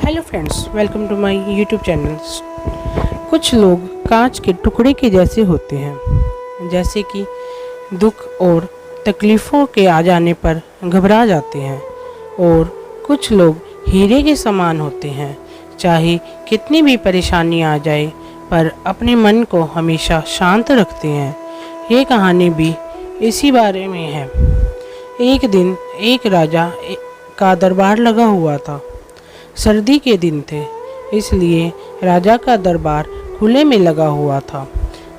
Hello friends, welcome to my YouTube channels. कुछ लोग कांच के टुकड़े के जैसे होते हैं, जैसे कि दुख और तकलीफ़ों के आ जाने पर घबरा जाते हैं, और कुछ लोग हीरे के समान होते हैं, चाहे कितनी भी परेशानी आ जाए पर अपने मन को हमेशा शांत रखते हैं। ये कहानी भी इसी बारे में है। एक दिन एक राजा का दरबार लगा हुआ था। सर्दी के दिन थे, इसलिए राजा का दरबार खुले में लगा हुआ था।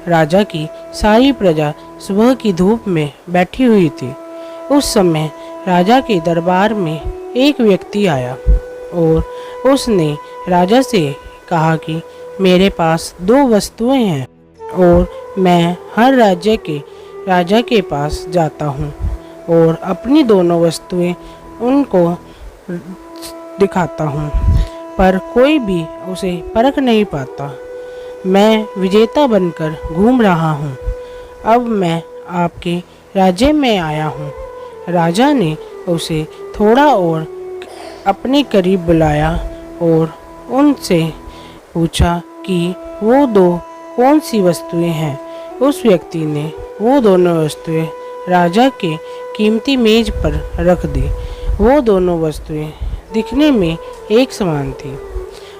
राजा की सारी प्रजा सुबह की धूप में बैठी हुई थी। उस समय राजा के दरबार में एक व्यक्ति आया और उसने राजा से कहा कि मेरे पास दो वस्तुएं हैं और मैं हर राजा के पास जाता हूँ और अपनी दोनों वस्तुएं उनको दिखाता हूँ, पर कोई भी उसे परख नहीं पाता। मैं विजेता बनकर घूम रहा हूँ। अब मैं आपके राज्य में आया हूँ। राजा ने उसे थोड़ा और अपने करीब बुलाया और उनसे पूछा कि वो दो कौन सी वस्तुएं हैं। उस व्यक्ति ने वो दोनों वस्तुएं राजा के कीमती मेज पर रख दी। वो दोनों वस्तुएं दिखने में एक समान थी।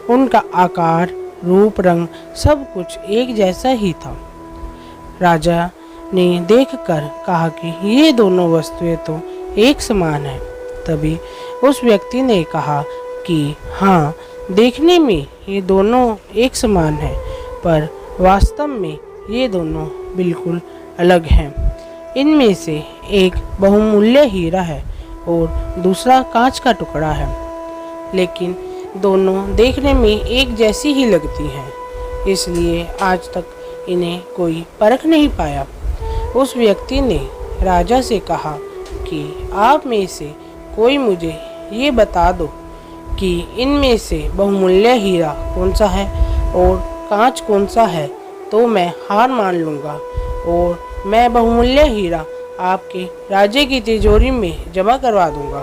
उनका आकार, रूप, रंग सब कुछ एक जैसा ही था। राजा ने देखकर कहा कि ये दोनों वस्तुएं तो एक समान हैं। तभी उस व्यक्ति ने कहा कि हाँ, देखने में ये दोनों एक समान हैं, पर वास्तव में ये दोनों बिल्कुल अलग हैं। इनमें से एक बहुमूल्य हीरा है और दूसरा कांच का टुकड़ा है, लेकिन दोनों देखने में एक जैसी ही लगती हैं, इसलिए आज तक इन्हें कोई परख नहीं पाया। उस व्यक्ति ने राजा से कहा कि आप में से कोई मुझे ये बता दो कि इनमें से बहुमूल्य हीरा कौन सा है और कांच कौन सा है, तो मैं हार मान लूँगा और मैं बहुमूल्य हीरा आपके राज्य की तिजोरी में जमा करवा दूँगा।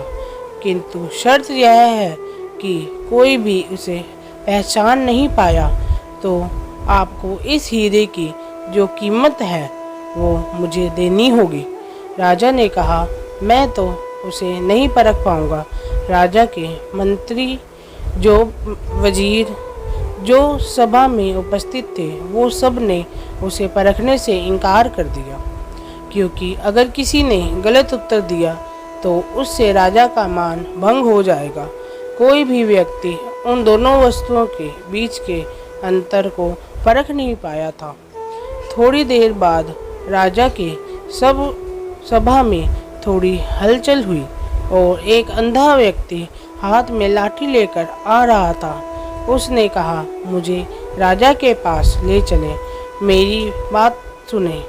किंतु शर्त यह है कि कोई भी उसे पहचान नहीं पाया तो आपको इस हीरे की जो कीमत है वो मुझे देनी होगी। राजा ने कहा, मैं तो उसे नहीं परख पाऊँगा। राजा के मंत्री, जो वजीर, जो सभा में उपस्थित थे, वो सब ने उसे परखने से इनकार कर दिया, क्योंकि अगर किसी ने गलत उत्तर दिया तो उससे राजा का मान भंग हो जाएगा। कोई भी व्यक्ति उन दोनों वस्तुओं के बीच के अंतर को परख नहीं पाया था। थोड़ी देर बाद राजा के सभा में थोड़ी हलचल हुई और एक अंधा व्यक्ति हाथ में लाठी लेकर आ रहा था। उसने कहा, मुझे राजा के पास ले चले, मेरी बात सुने।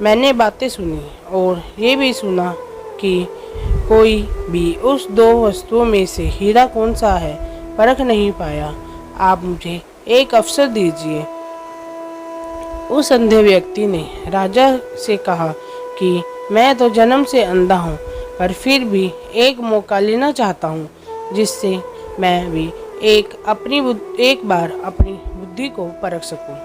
मैंने बातें सुनी और ये भी सुना कि कोई भी उस दो वस्तुओं में से हीरा कौन सा है परख नहीं पाया। आप मुझे एक अवसर दीजिए। उस अंधे व्यक्ति ने राजा से कहा कि मैं तो जन्म से अंधा हूँ, पर फिर भी एक मौका लेना चाहता हूँ, जिससे मैं भी एक बार अपनी बुद्धि को परख सकूँ।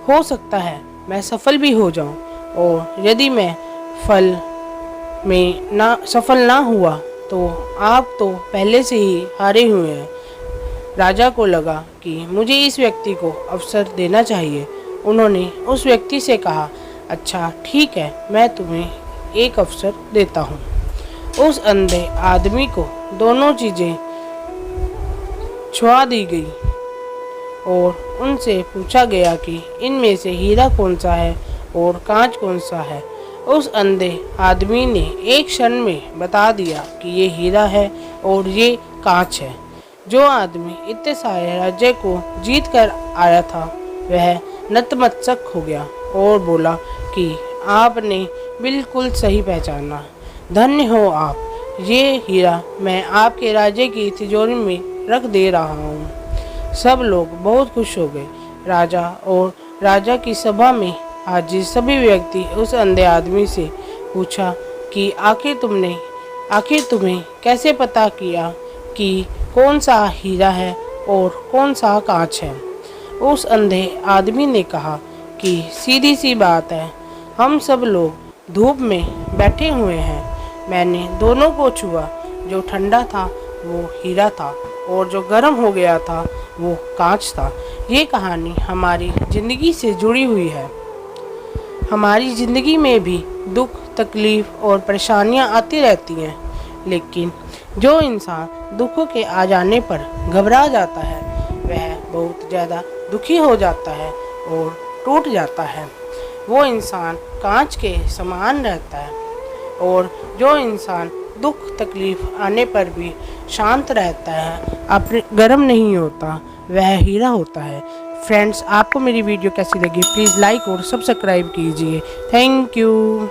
हो सकता है मैं सफल भी हो जाऊँ, और यदि मैं सफल ना हुआ तो आप तो पहले से ही हारे हुए हैं। राजा को लगा कि मुझे इस व्यक्ति को अवसर देना चाहिए। उन्होंने उस व्यक्ति से कहा, अच्छा ठीक है, मैं तुम्हें एक अवसर देता हूँ। उस अंधे आदमी को दोनों चीज़ें छुआ दी गई और उनसे पूछा गया कि इनमें से हीरा कौन सा है और कांच कौन सा है। उस अंधे आदमी ने एक क्षण में बता दिया कि ये हीरा है और ये कांच है। जो आदमी इतने सारे राज्य को जीत कर आया था, वह नतमस्तक हो गया और बोला कि आपने बिल्कुल सही पहचाना। धन्य हो आप। ये हीरा मैं आपके राज्य की तिजोरी में रख दे रहा हूँ। सब लोग बहुत खुश हो गए। राजा और राजा की सभा में हाजिर सभी व्यक्ति उस अंधे आदमी से पूछा कि आखिर तुम्हें कैसे पता किया कि कौन सा हीरा है और कौन सा कांच है। उस अंधे आदमी ने कहा कि सीधी सी बात है, हम सब लोग धूप में बैठे हुए हैं। मैंने दोनों को छुआ, जो ठंडा था वो हीरा था और जो गर्म हो गया था वो कांच था। ये कहानी हमारी ज़िंदगी से जुड़ी हुई है। हमारी ज़िंदगी में भी दुख, तकलीफ़ और परेशानियां आती रहती हैं, लेकिन जो इंसान दुखों के आ जाने पर घबरा जाता है वह बहुत ज़्यादा दुखी हो जाता है और टूट जाता है। वो इंसान कांच के समान रहता है और जो इंसान दुख तकलीफ़ आने पर भी शांत रहता है, अपने गर्म नहीं होता, वह हीरा होता है। फ्रेंड्स, आपको मेरी वीडियो कैसी लगी प्लीज़ लाइक और सब्सक्राइब कीजिए। Thank you.